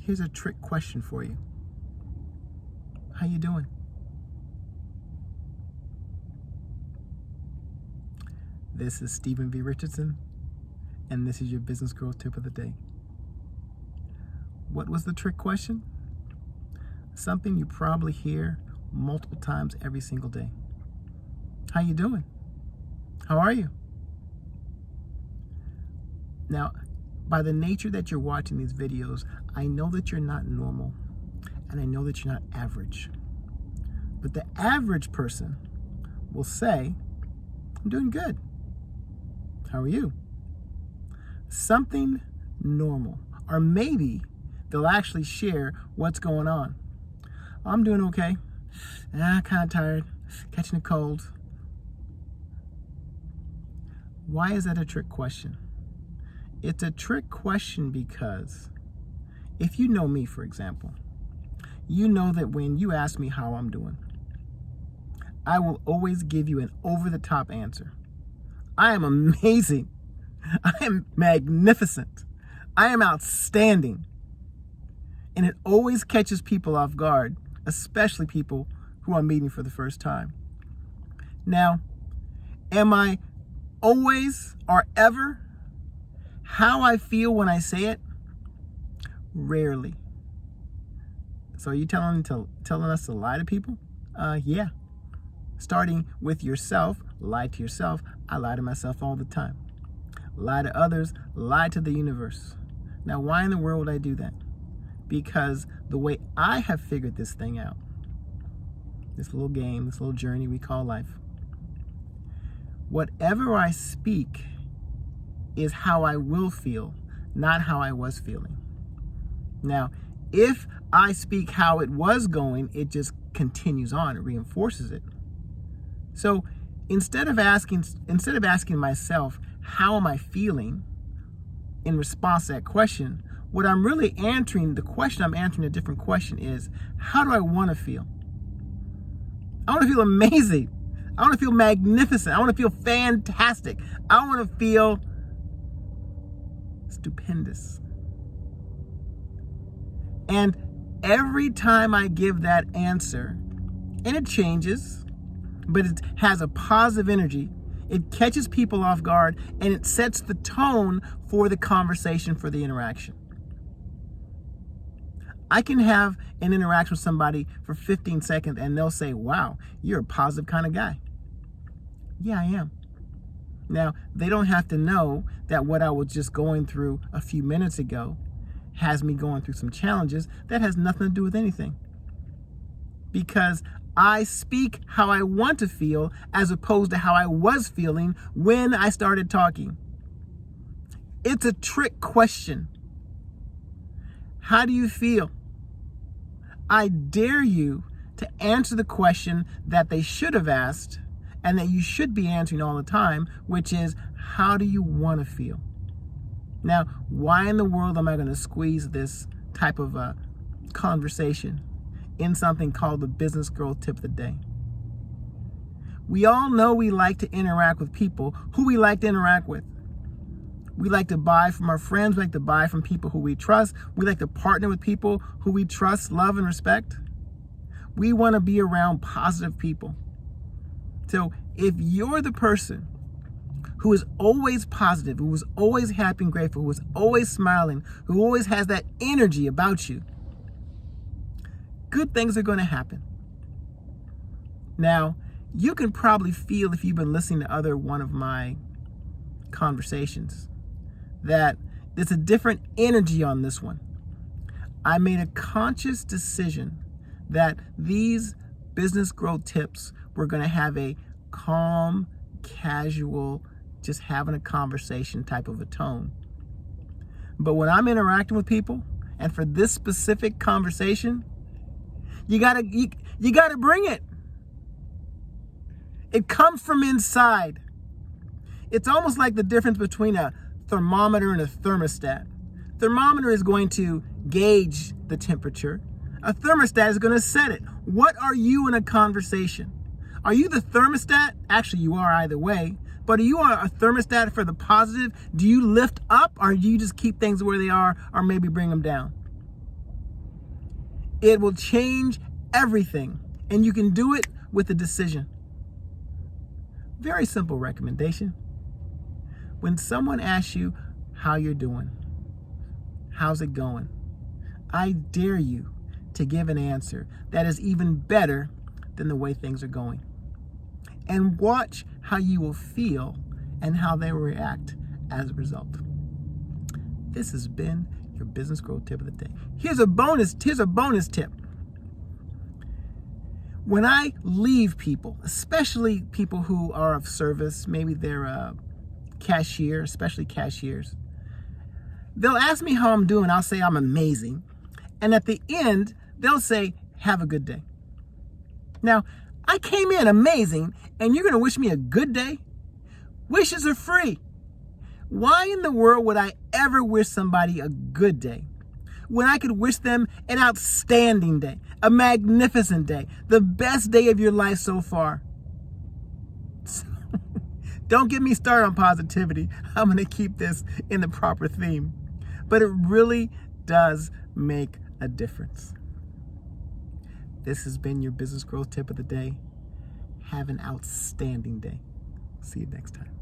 Here's a trick question for you. How you doing? This is Stephen V. Richardson, and this is your business growth tip of the day. What was the trick question? Something you probably hear multiple times every single day. How you doing? How are you? Now, by the nature that you're watching these videos, I know that you're not normal, and I know that you're not average. But the average person will say, I'm doing good. How are you? Something normal. Or maybe they'll actually share what's going on. I'm doing okay. Kind of tired, catching a cold. Why is that a trick question? It's a trick question because if you know me, for example, you know that when you ask me how I'm doing, I will always give you an over-the-top answer. I am amazing. I am magnificent. I am outstanding. And it always catches people off guard, especially people who I'm meeting for the first time. Now, am I always or ever how I feel when I say it? Rarely. So are you telling us to lie to people? Yeah. Starting with yourself, lie to yourself. I lie to myself all the time. Lie to others, lie to the universe. Now, why in the world would I do that? Because the way I have figured this thing out, this little game, this little journey we call life, whatever I speak is how I will feel, not how I was feeling. Now, if I speak how it was going, it just continues on, it reinforces it. So instead of asking myself, how am I feeling in response to that question, what I'm really answering, the question I'm answering, a different question is, how do I want to feel? I want to feel amazing. I want to feel magnificent. I want to feel fantastic. I want to feel stupendous. And every time I give that answer, and it changes, but it has a positive energy, it catches people off guard, and it sets the tone for the conversation, for the interaction. I can have an interaction with somebody for 15 seconds and they'll say, wow, you're a positive kind of guy. Yeah, I am. Now, they don't have to know that what I was just going through a few minutes ago has me going through some challenges. That has nothing to do with anything. Because I speak how I want to feel as opposed to how I was feeling when I started talking. It's a trick question. How do you feel? I dare you to answer the question that they should have asked and that you should be answering all the time, which is, how do you want to feel? Now, why in the world am I going to squeeze this type of a conversation in something called the business growth tip of the day? We all know we like to interact with people who we like to interact with. We like to buy from our friends. We like to buy from people who we trust. We like to partner with people who we trust, love, and respect. We want to be around positive people. So if you're the person who is always positive, who is always happy and grateful, who is always smiling, who always has that energy about you, good things are going to happen. Now, you can probably feel, if you've been listening to other one of my conversations, that there's a different energy on this one. I made a conscious decision that these business growth tips were going to have a calm, casual, just having a conversation type of a tone. But when I'm interacting with people, and for this specific conversation, you gotta bring it. It comes from inside. It's almost like the difference between a thermometer and a thermostat. Thermometer is going to gauge the temperature. A thermostat is going to set it. What are you in a conversation? Are you the thermostat? Actually, you are either way. But are you a thermostat for the positive? Do you lift up, or do you just keep things where they are, or maybe bring them down? It will change everything, and you can do it with a decision. Very simple recommendation. When someone asks you how you're doing, how's it going, I dare you to give an answer that is even better than the way things are going. And watch how you will feel and how they will react as a result. This has been your business growth tip of the day. Here's a bonus tip. When I leave people, especially people who are of service, maybe they're a cashier, especially cashiers, they'll ask me how I'm doing. I'll say I'm amazing. And at the end, they'll say, have a good day. Now, I came in amazing, and you're going to wish me a good day? Wishes are free. Why in the world would I ever wish somebody a good day when I could wish them an outstanding day, a magnificent day, the best day of your life so far? So, don't get me started on positivity. I'm going to keep this in the proper theme. But it really does make a difference. This has been your business growth tip of the day. Have an outstanding day. See you next time.